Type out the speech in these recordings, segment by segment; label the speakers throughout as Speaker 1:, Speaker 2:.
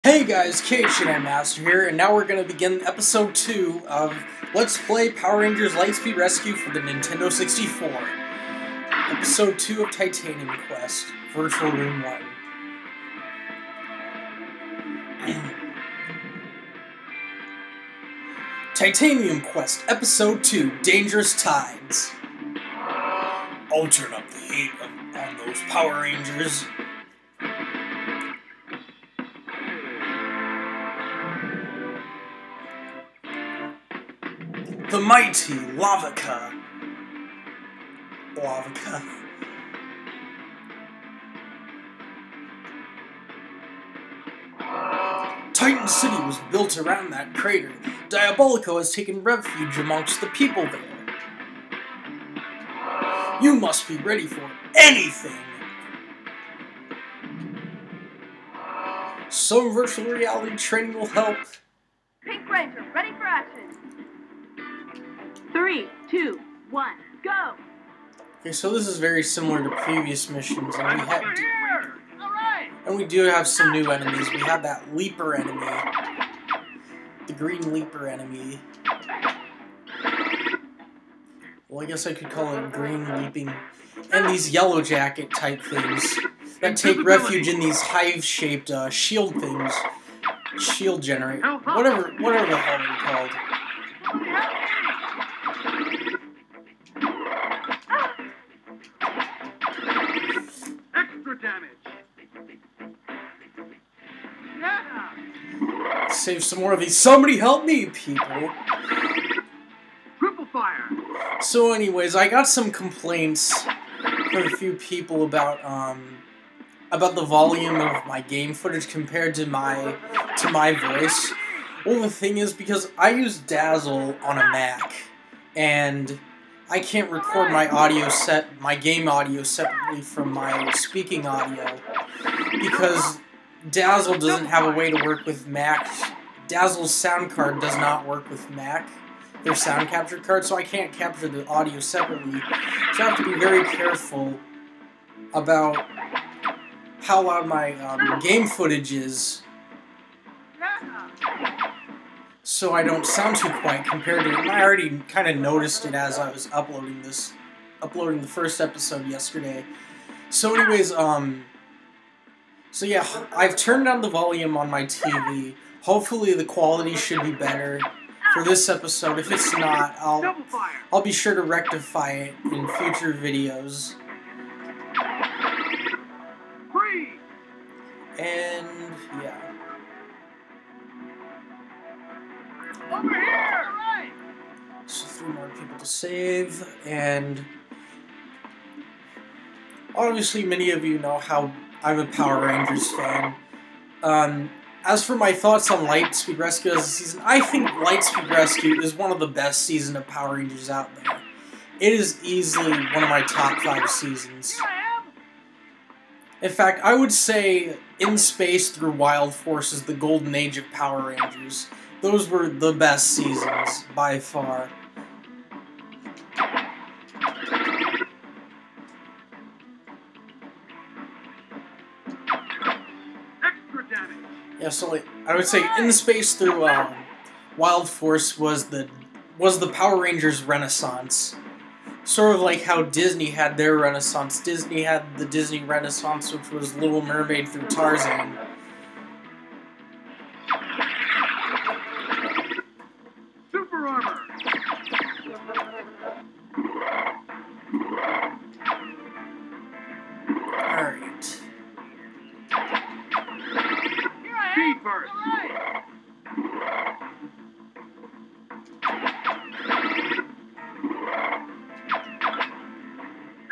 Speaker 1: Hey guys, KHM Master here, and now we're going to begin episode 2 of Let's Play Power Rangers Lightspeed Rescue for the Nintendo 64. Episode 2 of Titanium Quest, Virtual Room 1. Titanium Quest, Episode 2, Dangerous Tides. I'll turn up the heat on those Power Rangers. The mighty Lavaca. Titan City was built around that crater. Diabolico has taken refuge amongst the people there. You must be ready for anything. Some virtual reality training will help.
Speaker 2: Pink Ranger, ready for action. 3, 2, 1, go!
Speaker 1: Okay, so this is very similar to previous missions, and we do have some new enemies. We have that Leaper enemy, the green Leaper enemy. Well, I guess I could call it green leaping, and these yellow jacket type things that take refuge in these hive-shaped shield things, shield generator, whatever the hell they're called. Save some more of these. Somebody help me, people!
Speaker 3: Triple fire.
Speaker 1: So anyways, I got some complaints from a few people about the volume of my game footage compared to my voice. Well, the thing is, because I use Dazzle on a Mac, and I can't record my game audio separately from my speaking audio, because Dazzle doesn't have a way to work with Mac. Dazzle's sound card does not work with Mac, their sound capture card, so I can't capture the audio separately. So I have to be very careful about how loud my game footage is, so I don't sound too quiet compared to it. And I already kind of noticed it as I was uploading the first episode yesterday. So anyways, so yeah, I've turned down the volume on my TV. Hopefully the quality should be better for this episode. If it's not, I'll be sure to rectify it in future videos. And yeah.
Speaker 3: Over here! All right.
Speaker 1: So 3 more people to save, and obviously many of you know how I'm a Power Rangers fan. As for my thoughts on Lightspeed Rescue as a season, I think Lightspeed Rescue is one of the best seasons of Power Rangers out there. It is easily one of my top 5 seasons. In fact, I would say In Space through Wild Force is the golden age of Power Rangers. Those were the best seasons, by far. Yeah, so like, I would say In Space through Wild Force was the Power Rangers Renaissance. Sort of like how Disney had their Renaissance. Disney had the Disney Renaissance, which was Little Mermaid through Tarzan.
Speaker 3: Super armor.
Speaker 1: Alright.
Speaker 3: Speed burst.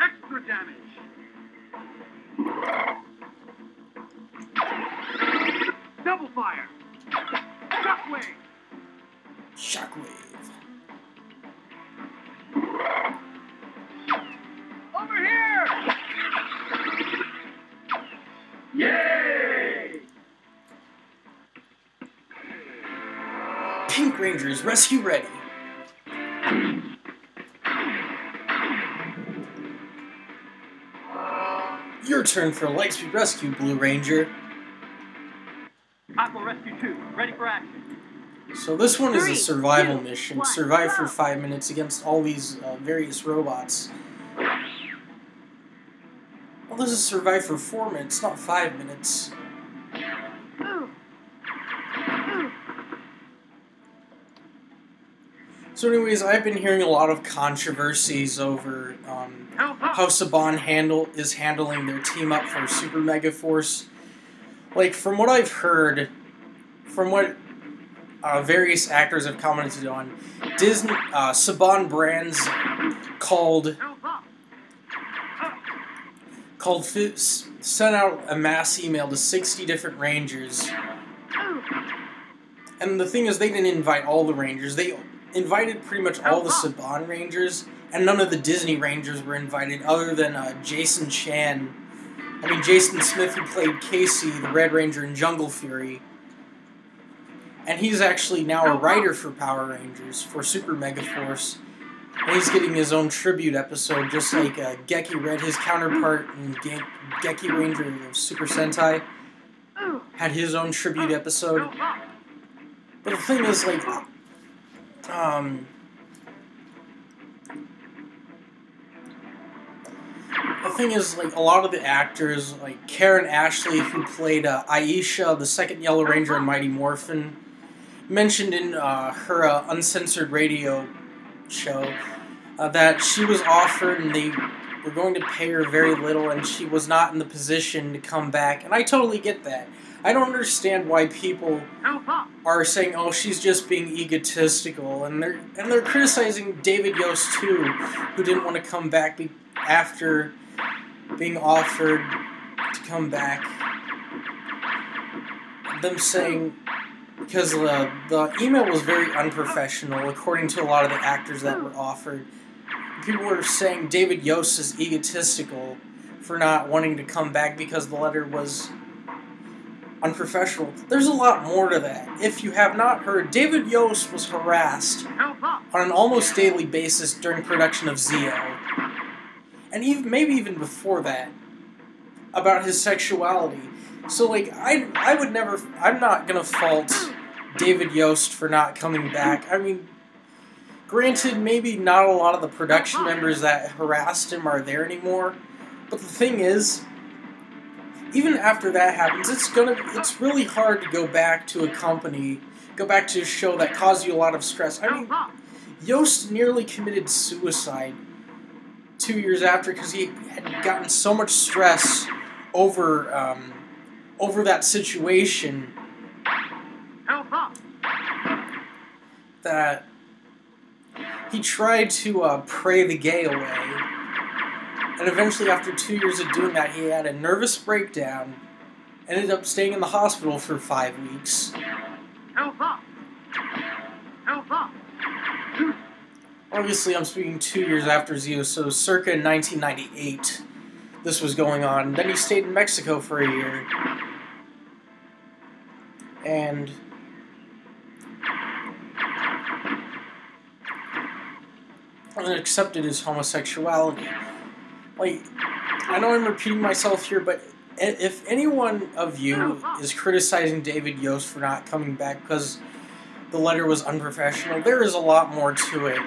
Speaker 3: Extra damage. Double fire. Shockwave.
Speaker 1: Shockwave.
Speaker 3: Over here. Yay!
Speaker 1: Pink Rangers, rescue ready. Your turn for Lightspeed Rescue, Blue Ranger.
Speaker 3: Hot
Speaker 4: N64 Rescue 2, ready for action.
Speaker 1: So this one is a
Speaker 2: 3,
Speaker 1: survival
Speaker 2: 2,
Speaker 1: mission.
Speaker 2: 1,
Speaker 1: Survive for
Speaker 2: go.
Speaker 1: 5 minutes against all these various robots. Well, this is survive for 4 minutes, not 5 minutes.
Speaker 2: Ooh. Ooh.
Speaker 1: So anyways, I've been hearing a lot of controversies over how Saban is handling their team up for Super Mega Force. Like, from what I've heard, from what various actors have commented on, Disney, Saban Brands sent out a mass email to 60 different Rangers. And the thing is, they didn't invite all the Rangers. They invited pretty much all the Saban Rangers, and none of the Disney Rangers were invited, other than Jason Smith, who played Casey, the Red Ranger in Jungle Fury. And he's actually now a writer for Power Rangers, for Super Mega Force. And he's getting his own tribute episode, just like Geki Red, his counterpart in Geki Ranger of Super Sentai, had his own tribute episode. But the thing is, like, a lot of the actors, like Karen Ashley, who played Aisha, the second Yellow Ranger in Mighty Morphin, mentioned in her uncensored radio show that she was offered and they were going to pay her very little and she was not in the position to come back. And I totally get that. I don't understand why people are saying, "Oh, she's just being egotistical," and they're criticizing David Yost too, who didn't want to come back after being offered to come back. Them saying, because the email was very unprofessional, according to a lot of the actors that were offered. People were saying David Yost is egotistical for not wanting to come back because the letter was unprofessional. There's a lot more to that. If you have not heard, David Yost was harassed on an almost daily basis during production of Zeo. And maybe even before that, about his sexuality. So, like, I'm not gonna fault David Yost for not coming back. I mean, granted, maybe not a lot of the production members that harassed him are there anymore, but the thing is, even after that happens, it's really hard to go back to a show that caused you a lot of stress. I mean, Yost nearly committed suicide 2 years after because he had gotten so much stress over that situation that he tried to pray the gay away. And eventually, after 2 years of doing that, he had a nervous breakdown, ended up staying in the hospital for 5 weeks. Obviously, I'm speaking 2 years after Zeo, so circa 1998, this was going on. Then he stayed in Mexico for a year. And accepted his homosexuality. Like, I know I'm repeating myself here, but if any one of you is criticizing David Yost for not coming back because the letter was unprofessional, there is a lot more to it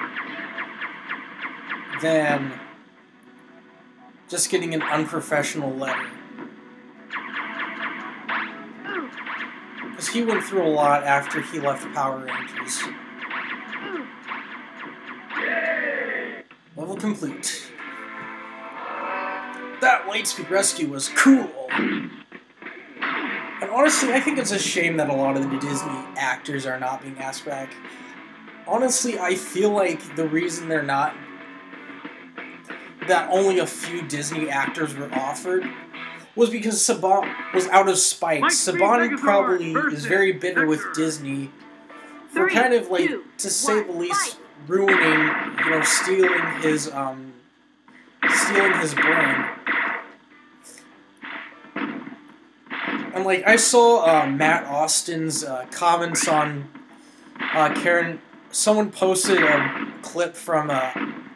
Speaker 1: than just getting an unprofessional letter. Because he went through a lot after he left Power Rangers. Level complete. That Lightspeed Rescue was cool! And honestly, I think it's a shame that a lot of the Disney actors are not being asked back. Honestly, I feel like the reason they're not, that only a few Disney actors were offered, was because Saban was out of spite. Saban probably is very bitter with Disney for kind of, like, to say the least, ruining, stealing his brand. And, like, I saw Matt Austin's comments on Karen. Someone posted a clip from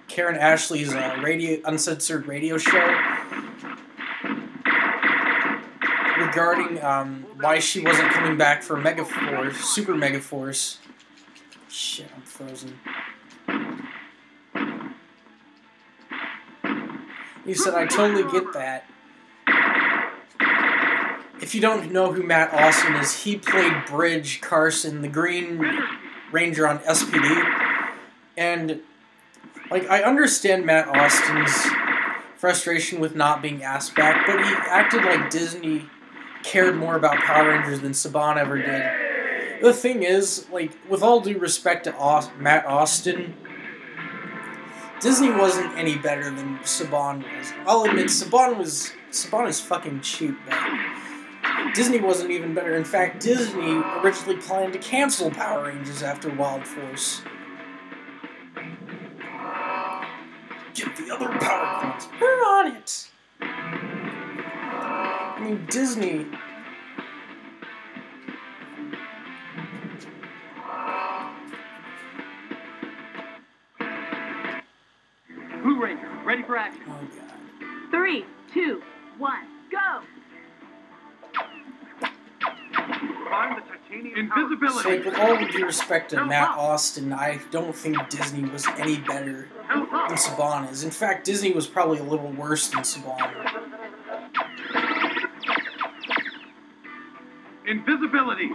Speaker 1: Karen Ashley's uncensored radio show, where regarding why she wasn't coming back for Megaforce, Super Megaforce. Shit, I'm frozen. He said, I totally get that. If you don't know who Matt Austin is, he played Bridge Carson, the Green Ranger on SPD. And, like, I understand Matt Austin's frustration with not being asked back, but he acted like Disney cared more about Power Rangers than Saban ever did. The thing is, like, with all due respect to Matt Austin, Disney wasn't any better than Saban was. I'll admit, Saban is fucking cheap, but Disney wasn't even better. In fact, Disney originally planned to cancel Power Rangers after Wild Force. Get the other power coins. We're on it. I mean, Disney.
Speaker 4: Blue Ranger, ready for action.
Speaker 1: Oh god.
Speaker 2: 3, 2, 1, go!
Speaker 3: Find the titanium
Speaker 1: So,
Speaker 3: invisibility.
Speaker 1: like, with all due respect to Matt Austin, I don't think Disney was any better than Saban is. In fact, Disney was probably a little worse than Saban.
Speaker 3: Invisibility.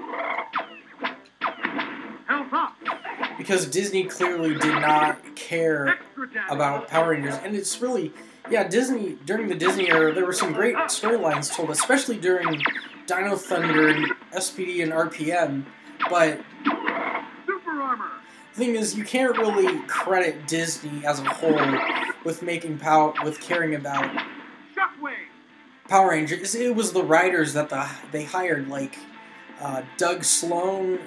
Speaker 3: Health up.
Speaker 1: Because Disney clearly did not care
Speaker 3: Extra damage.
Speaker 1: about Power Rangers. And it's really, yeah, Disney, during the Disney era, there were some great storylines told, especially during Dino Thunder and SPD and RPM. But
Speaker 3: Super armor.
Speaker 1: the thing is, you can't really credit Disney as a whole with caring about
Speaker 3: Shockwave.
Speaker 1: Power Rangers. It was the writers that they hired, like Doug Sloan,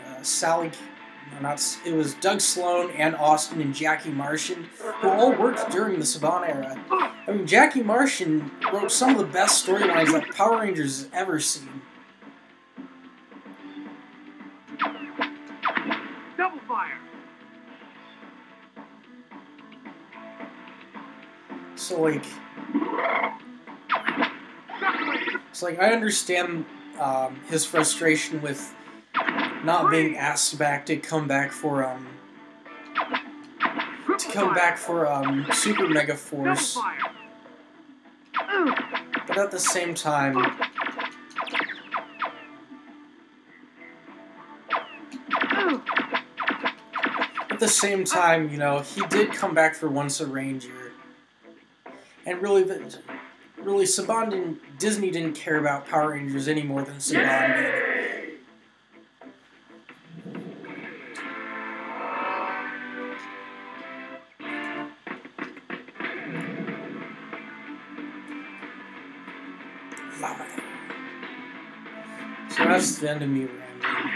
Speaker 1: it was Doug Sloan and Austin and Jackie Martian, who all worked during the Saban era. I mean, Jackie Martian wrote some of the best storylines that Power Rangers has ever seen.
Speaker 3: Double fire.
Speaker 1: So, like,
Speaker 3: Shockwave.
Speaker 1: I understand his frustration with not being asked back to come back for Super Mega
Speaker 3: Double
Speaker 1: Force,
Speaker 3: fire.
Speaker 1: but at the same time, you know, he did come back for Once a Ranger, and really, Disney didn't care about Power Rangers any more than Saban did. So that's the end of me rambling.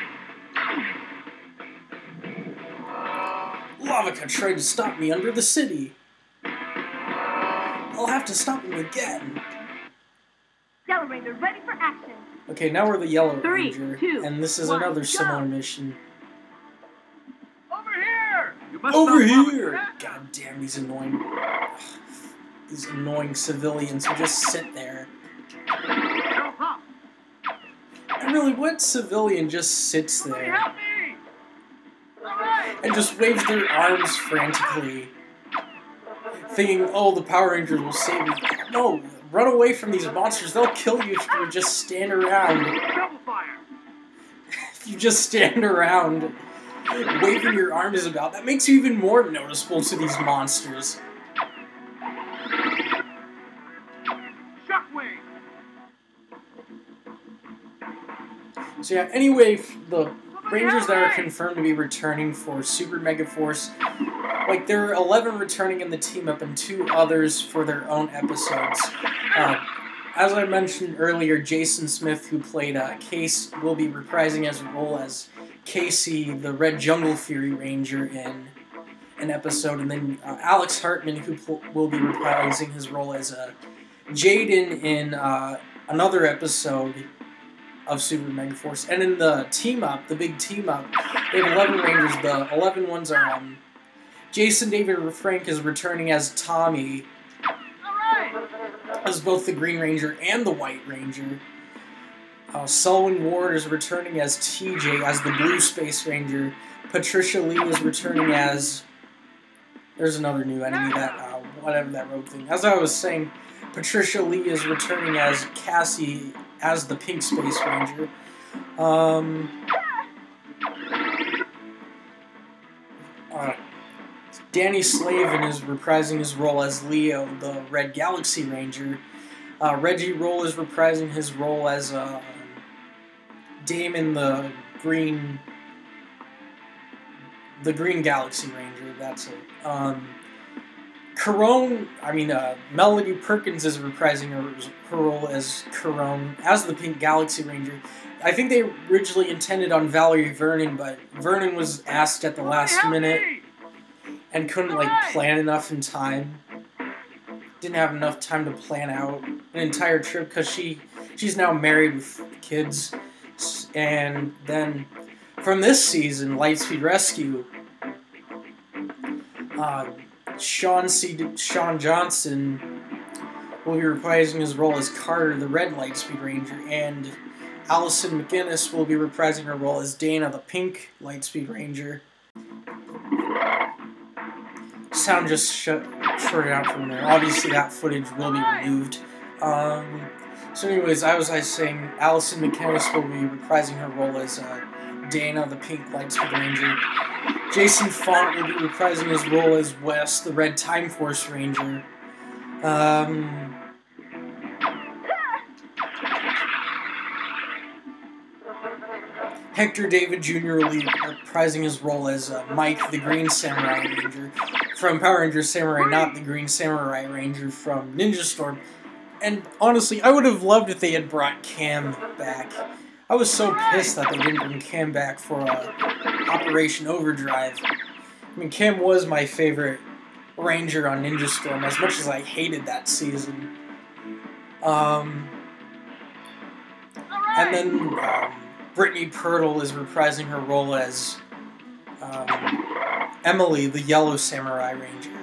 Speaker 1: Lavaca tried to stop me under the city. I'll have to stop him again.
Speaker 2: Yellow Ranger, ready for action!
Speaker 1: Okay, now we're the Yellow
Speaker 2: 3,
Speaker 1: Ranger,
Speaker 2: 2,
Speaker 1: and this is
Speaker 2: 1,
Speaker 1: another
Speaker 2: go!
Speaker 1: similar mission.
Speaker 3: Over here. You must
Speaker 1: Over
Speaker 3: stop
Speaker 1: here!
Speaker 3: Lavaca.
Speaker 1: God damn, these annoying civilians who just sit there.
Speaker 3: Health up.
Speaker 1: And really, what civilian just sits
Speaker 3: Somebody
Speaker 1: there
Speaker 3: help me. All right.
Speaker 1: and just waves their arms frantically, thinking, oh, the Power Rangers will save me? No, run away from these monsters. They'll kill you if you just stand around.
Speaker 3: Double fire.
Speaker 1: If you just stand around waving your arms about, that makes you even more noticeable to these monsters.
Speaker 3: Shockwave.
Speaker 1: So yeah, anyway, the Rangers that are confirmed to be returning for Super Mega Force, like, there are 11 returning in the team-up and 2 others for their own episodes. As I mentioned earlier, Jason Smith, who played Case, will be reprising his role as Casey, the Red Jungle Fury Ranger, in an episode, and then Alex Hartman, who will be reprising his role as Jaden in another episode of Super Mega Force. And in the team-up, the big team-up, they have 11 Rangers. The 11 ones are Jason David Frank is returning as Tommy,
Speaker 3: All right.
Speaker 1: as both the Green Ranger and the White Ranger. Selwyn Ward is returning as TJ, as the Blue Space Ranger. Patricia Lee is returning as... There's another new enemy, that whatever that rogue thing. As I was saying, Patricia Lee is returning as Cassie, as the Pink Space Ranger. Danny Slavin is reprising his role as Leo, the Red Galaxy Ranger. Reggie Roll is reprising his role as Damon, the Green Galaxy Ranger. That's it. Melody Perkins is reprising her role as Corone, as the Pink Galaxy Ranger. I think they originally intended on Valerie Vernon, but Vernon was asked at the last minute and couldn't plan enough in time. Didn't have enough time to plan out an entire trip because she's now married with kids. And then from this season, Lightspeed Rescue, Sean Johnson will be reprising his role as Carter, the Red Lightspeed Ranger, and Allison McGinnis will be reprising her role as Dana, the Pink Lightspeed Ranger. Sound just shorted out from there. Obviously, that footage will be removed. So anyways, I was saying Allison McGinnis will be reprising her role as Dana, the Pink Lightspeed Ranger. Jason Font will be reprising his role as Wes, the Red Time Force Ranger. Hector David Jr. will be reprising his role as Mike, the Green Samurai Ranger, from Power Rangers Samurai, not the Green Samurai Ranger from Ninja Storm. And honestly, I would have loved if they had brought Cam back. I was so pissed that they didn't bring Cam back for Operation Overdrive. I mean, Cam was my favorite Ranger on Ninja Storm, as much as I hated that season. And then Brittany Pirtle is reprising her role as Emily, the Yellow Samurai Ranger.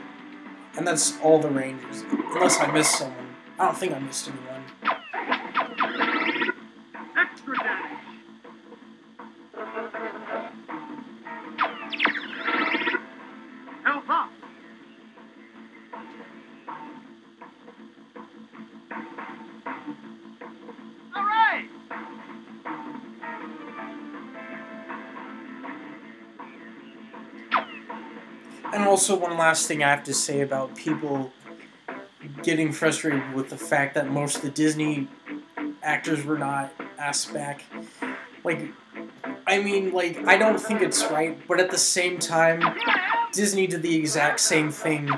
Speaker 1: And that's all the Rangers, unless I missed someone. I don't think I missed anyone.
Speaker 3: Extra damage. Help up. All right.
Speaker 1: And also, one last thing I have to say about people getting frustrated with the fact that most of the Disney actors were not asked back. I don't think it's right, but at the same time, Disney did the exact same thing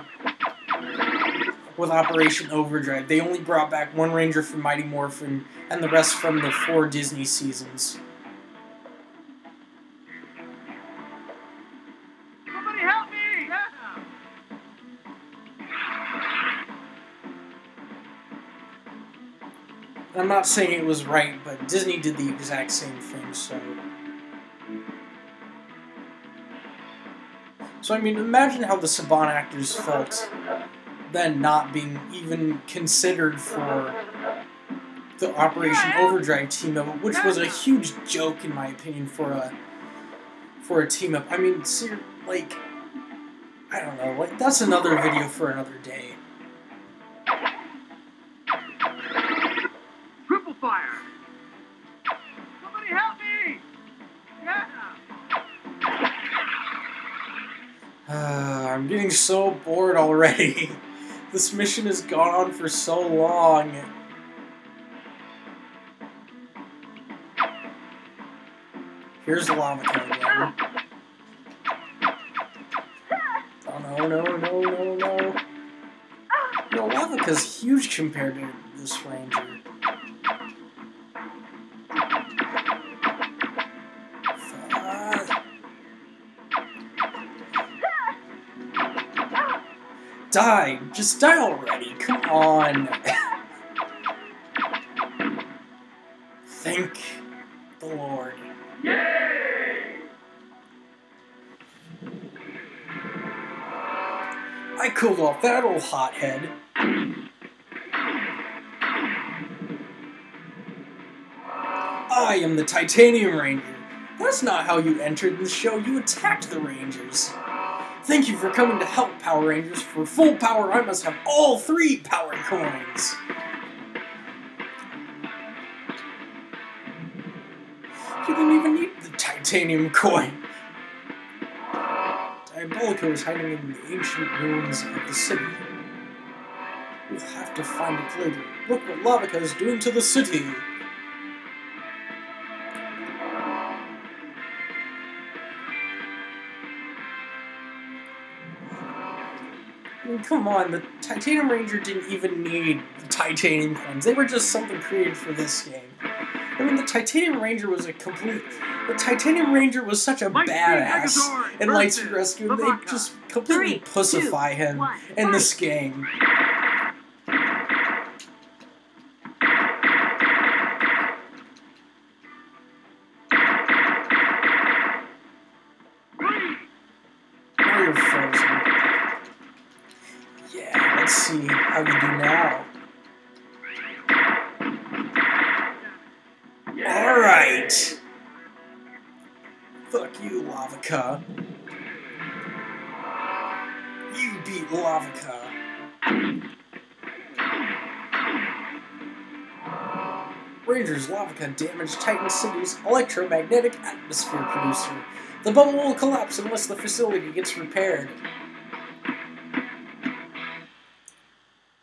Speaker 1: with Operation Overdrive. They only brought back one Ranger from Mighty Morphin, and the rest from the 4 Disney seasons.
Speaker 3: Somebody help me! Yeah.
Speaker 1: And I'm not saying it was right, but Disney did the exact same thing, so... So, I mean, imagine how the Saban actors felt then not being even considered for the Operation Overdrive team-up, which was a huge joke, in my opinion, for a team-up. I mean, I don't know, that's another video for another day.
Speaker 3: Triple fire! Somebody help me! Yeah!
Speaker 1: I'm getting so bored already. This mission has gone on for so long. Here's the lava cat again. Oh no, no, no, no, no. No, Lavaca's huge compared to this Ranger. Die! Just die already! Come on! Thank the Lord.
Speaker 3: Yay!
Speaker 1: I cooled off that old hothead. I am the Titanium Ranger. That's not how you entered the show. You attacked the Rangers. Thank you for coming to help, Power Rangers. For full power, I must have all 3 power coins. You didn't even need the titanium coin. Diabolico is hiding in the ancient ruins of the city. We'll have to find it later. Look what Lavica is doing to the city. I mean, come on, the Titanium Ranger didn't even need the titanium coins. They were just something created for this game. I mean, the Titanium Ranger was a complete... The Titanium Ranger was such a badass in Lightspeed Rescue, and they just completely pussify him in this game. Now you're frozen. Yeah, let's see how you do now. Alright! Fuck you, Lavica. You beat Lavica. Rangers, Lavica damaged Titan City's electromagnetic atmosphere producer. The bubble will collapse unless the facility gets repaired.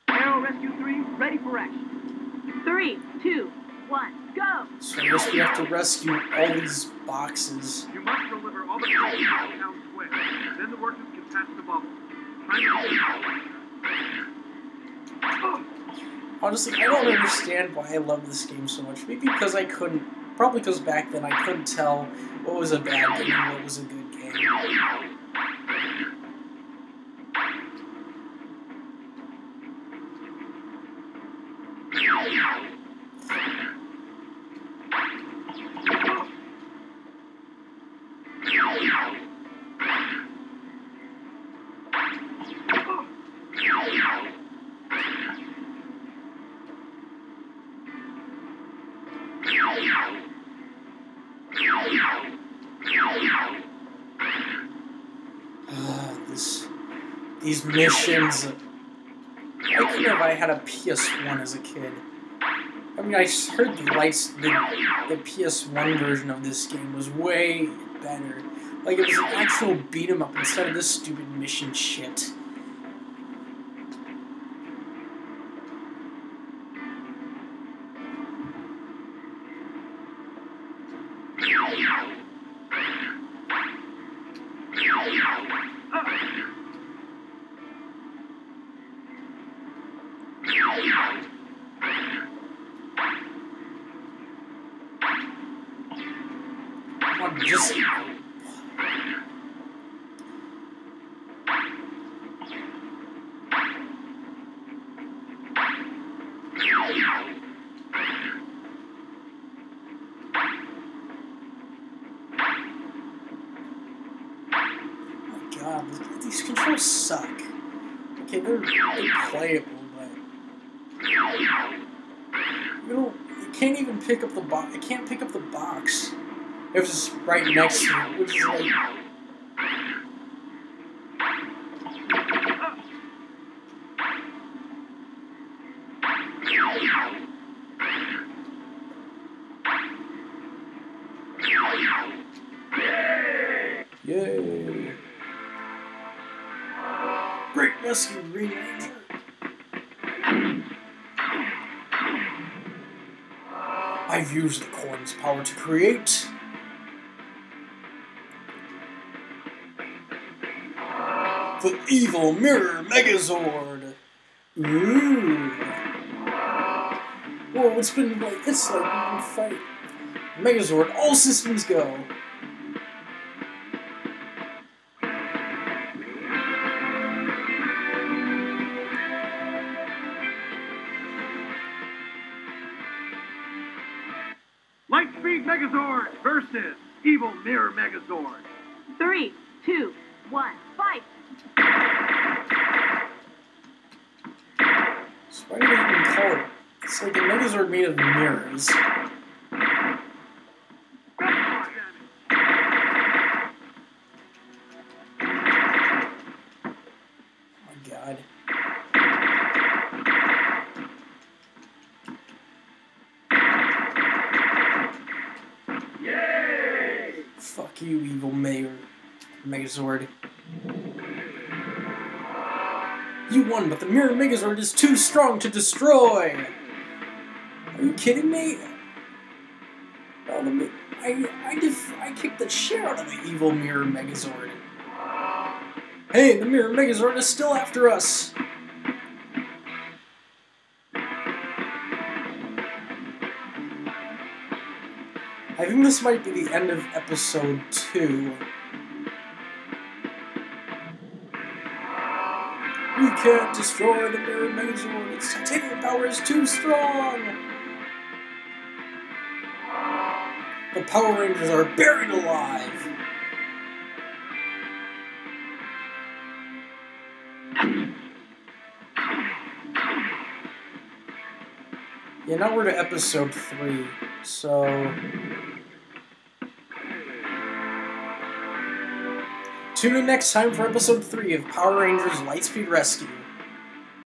Speaker 4: Aero Rescue 3, ready for action.
Speaker 2: 3, 2, 1, go!
Speaker 1: So I guess we have to rescue all these boxes.
Speaker 3: You must deliver all the coins to town square. Then the workers can pass the bubble.
Speaker 1: Honestly, I don't understand why I love this game so much. Maybe because I couldn't... Probably because back then I couldn't tell what was a bad game and what was a good game. These missions. Why couldn't have I had a PS1 as a kid? I mean, I heard the PS1 version of this game was way better. Like, it was an actual beat 'em up instead of this stupid mission shit. Just... God, these controls suck. Okay, they're playable, but you can't even pick up the box. I can't pick up the box. It was just right next to me, which is like... Yay! Great rescue, Green Ranger! I've used the coin's power to create the evil mirror Megazord. Ooh. Whoa, it's like we can fight Megazord. All systems go.
Speaker 3: Lightspeed Megazord versus Evil Mirror Megazord.
Speaker 2: 3, 2, 1, fight!
Speaker 1: So why do they even call it? It's like a Megazord made of mirrors. Fuck you, evil Megazord. You won, but the Mirror Megazord is too strong to destroy! Are you kidding me? Oh, I kicked the shit out of the evil Mirror Megazord. Hey, the Mirror Megazord is still after us! I think this might be the end of episode 2. We can't destroy the Mirror Megazord. Its titanium power is too strong. The Power Rangers are buried alive. Yeah, now we're to episode 3, so... Tune in next time for episode 3 of Power Rangers Lightspeed Rescue.